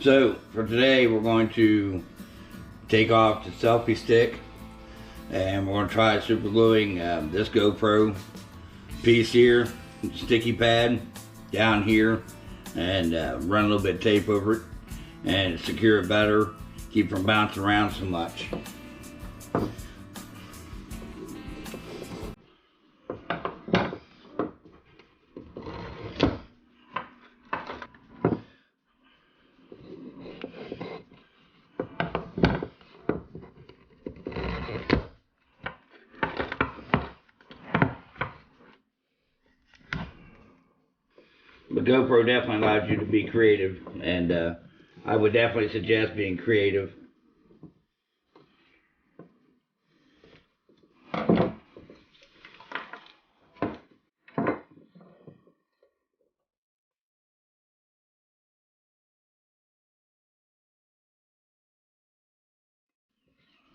So for today we're going to take off the selfie stick and we're going to try super gluing this GoPro piece here, sticky pad down here, and run a little bit of tape over it and secure it better, keep it from bouncing around so much. The GoPro definitely allows you to be creative, and I would definitely suggest being creative.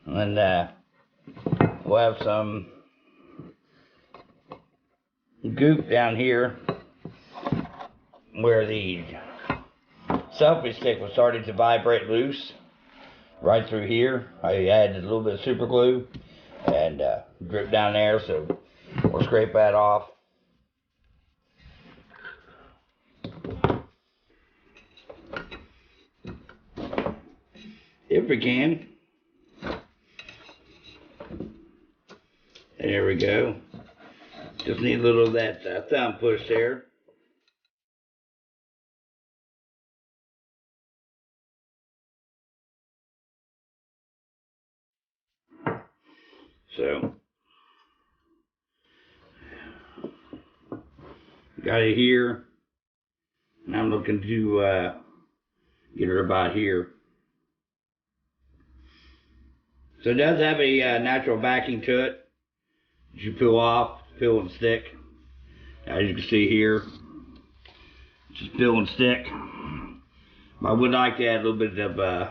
And we'll have some goop down here where the selfie stick was starting to vibrate loose. Right through here, I added a little bit of super glue and drip down there, so we'll scrape that off. If we can. There we go. Just need a little of that thumb push there. So, got it here, and I'm looking to get her about here. So it does have a natural backing to it. You peel off, peel and stick. As you can see here, just peel and stick. I would like to add a little bit of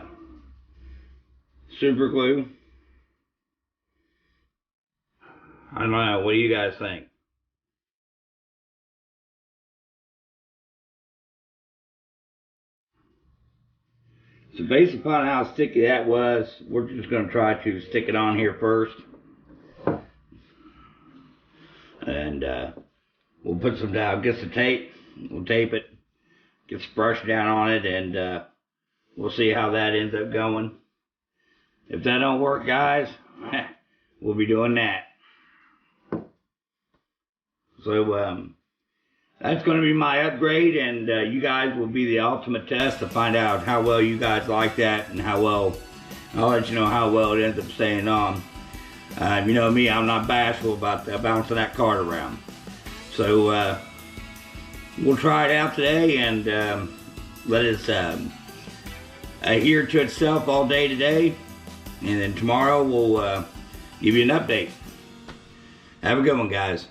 super glue. I don't know, what do you guys think? So based upon how sticky that was, we're just going to try to stick it on here first. And we'll put some down, get some tape, we'll tape it, get some brush down on it, and we'll see how that ends up going. If that don't work, guys, we'll be doing that. So that's going to be my upgrade, and you guys will be the ultimate test to find out how well you guys like that, and how well, I'll let you know how well it ends up staying on. You know me, I'm not bashful about bouncing that card around. So we'll try it out today and let it adhere to itself all day today, and then tomorrow we'll give you an update. Have a good one, guys.